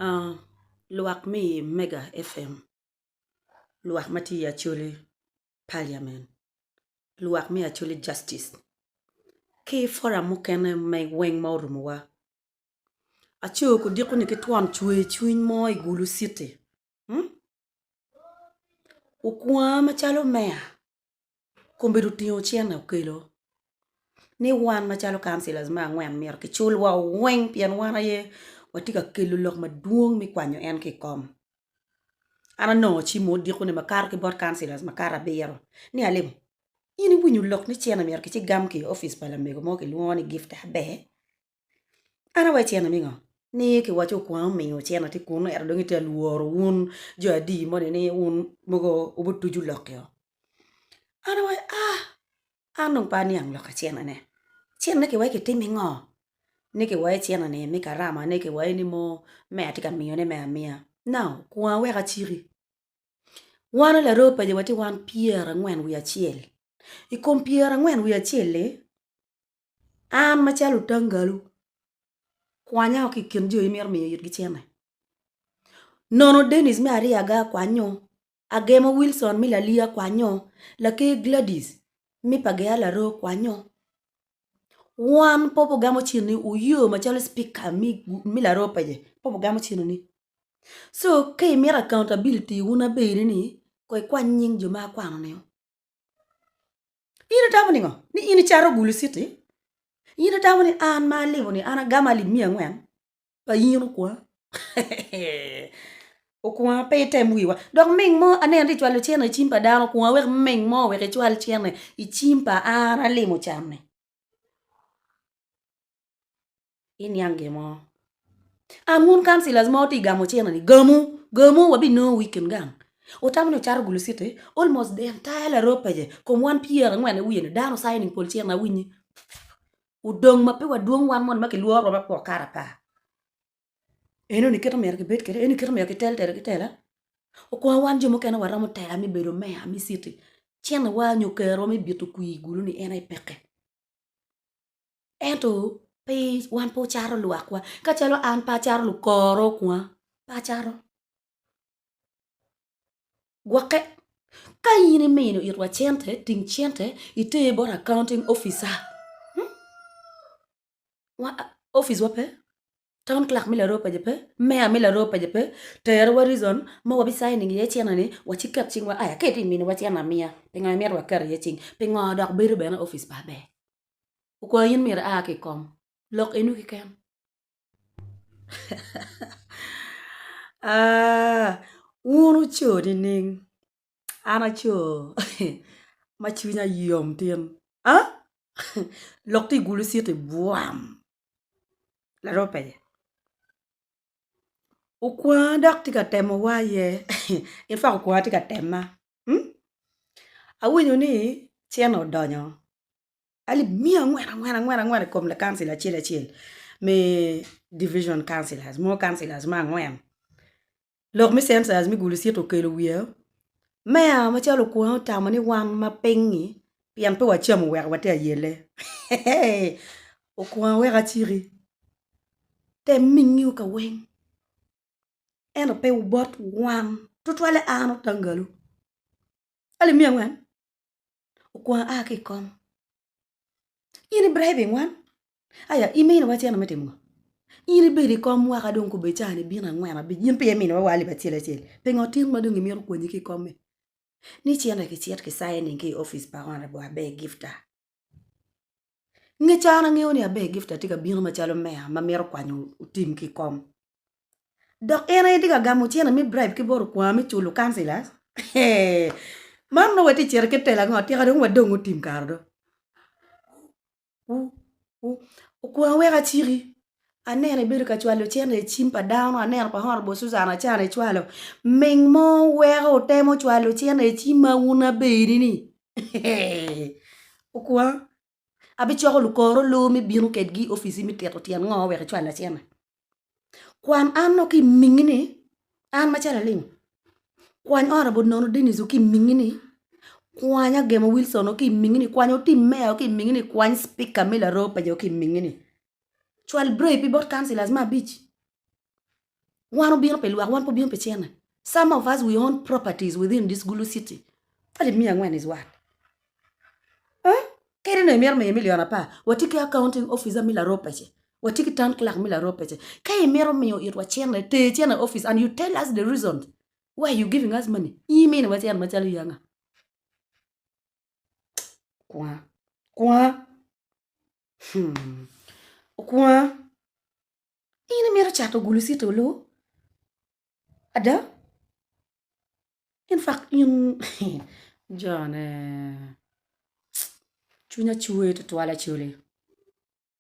Uh, Luak me Mega FM. Luak mati actually Parliament. Luak me actually Justice. Ki fora mukene me weng maurumwa. Achu ko diku ni kitwan chuin mo igulu city. Ukwa machalo mea. Kumbiru tiyo chiena ukelo. Ni wan machalo councilors ma ngwen mier ki chul wa weng pian wana ye watika kelu lok maduong mi kwanyo en ki kom. Ana no chi mo diku ni makar ki bot councilors makara bero. Ni alimu. Ini winyu lok ni chiena mier ki chi gam ki office pala mego mo ki luoni gift be. Ana wa chiena mingo. Ni ki wacho kwa mingo chiena ti kuno era dongi te luoro un jo adi mo ni un mogo ubutuju lok yo. Ana wa anong pa niang loka chiena ne. Chiena ki wai ki timi ngo. Ni ki wai chiena ne mi karama ni ki wai ni mo mea tika miyo ne mea mia. Now, kwa weka chiri. Wana la ropa je wati wan piera ngwen wia chiel. Ikom piera ngwen wia chiel le. An machalo tangalu. Kwa nyao ki kenjo imier miyo yit gi chiena. Nono Dennis me ari aga kwa nyo. Agema Wilson mi lalia kwa nyo. Lake Gladys mi pagea la ro kwa nyo. Wan popo gamo chini uyo machalo speaker mi la ropa je. Popo gamo chini ni. So, kay mere accountability una beri ni koi kwa nying juma kwa nyo. Ina tamu ni ngo. Ni ini charo gulu city. Ina tamu ni an ma libo ni ana gama li miya ngwen. Pa yino kwa. O kwa pay time wiwa. Dok ming mo ane andi chwalo chiena chimpa dano kwa wek ming mo wek chwalo chiena i chimpa ana limo chamne. Ini yange mo. Amun councilors mo ti gamo chiena ni gamu wabi no weekend gang. O tamu no charo gulu city almost the entire la ropa je kom wan pier ngwen wiene dano signing pol chiena winyi. Udong mape wa duong wan mon maki luoro ba po karapa. Eno ni kito mer ke bet kere eno kito mer ke tel tere ke tela. O kwa wan jomo kena waramo tela mi bedo mea mi city. Chiena wa nyokero mi bieto kui gulu ni ena ipeke. Ento pe wan po charo luak wa. Kachalo an pa charo lukoro kwa. Pa charo. Gwake. Kayini meno irwa chente, ting chente, ite bor accounting officer. Office wape? Town clerk mila ropa jepe? Mayor mila ropa jepe? Ter wa reason, ma wabi signing ye chiena ni, wachikat chingwa, aya keti mino wachiena mia. Pinga mier wakari ye ching. Pinga dak biru bena office pa be. Ukwa yin mier ki kom. Lok inu ki kem. Unu cho di ning. Ana cho. Machunya yom tien. Lok ti gulu siete buam. La ropa je. Ukwa dak tika tema wa ye. In fact ukwa tika tema. Awinyo ni chiena odonyo. Ali mia ngwena kom la council chiel. Me division councilors. More councilors ma ngwen. Lok mi sensors mi gulu siete okelo wiyo. Mea machalo kwa tamani wan ma pengi. Pian pe wachiamu wek wate a yele. Ukwa wek a chiri. Te mingi uka weng. Eno pe ubot wan. Tutwale ano tangalu. Ali miya ngwen. Ukwa ki kom. Ini bribing wan. Aya, ime wachi ana metimu. Ini beri kom waka don ko bechani bina ngwen. Abi yin pe yemina wali batile. Pe ngotin madungi miyo kwenye ki komme. Ni chiena ki chiet ki signing ki office pa wana bo abe gifta. Nge chana nge oni abe gifta tika bino machalo mea mamero kwanyo team ki kom. Dok ena tika gamu chiena mi bribe ki boru kwa mi chulu councilors. Man no wati chiera ketela ngo tika dong wadongo team kardo. Ukwa weka chiri. Anene biru ka chwalo chiena chimpa down anene pa horbo Susana chana chwalo. Ming mo weka otemo chwalo chiena chima una beri ni. Ukwa abi choko lukoro lo mi binu kedgi ofisi mi teto tian ngo weka chwala chiena. Kwan ano ki mingini an machala ling. Kwan honorable Nono Dennis ki mingini. Kwanya Gema Wilson ki mingini. Kwanya oti mea ki mingini. Kwanya speaker mila ropa jo ki mingini. Chwal bro pi bot councilors ma bitch. One be pe luak, one po be pe chena. Some of us we own properties within this Gulu city. What me and when is what? Huh? Kere na mer me million pa. Watiki accounting officer mila ropeche. Watiki town clerk mila ropeche. Kay mero me yo it wa chena te chena office and you tell us the reason why you giving us money. You mean what yan machali yanga? Kwa. Kwa. Ina mero chato Gulu city lo. Ada? In fact, yung John, chunya chue to twala chule.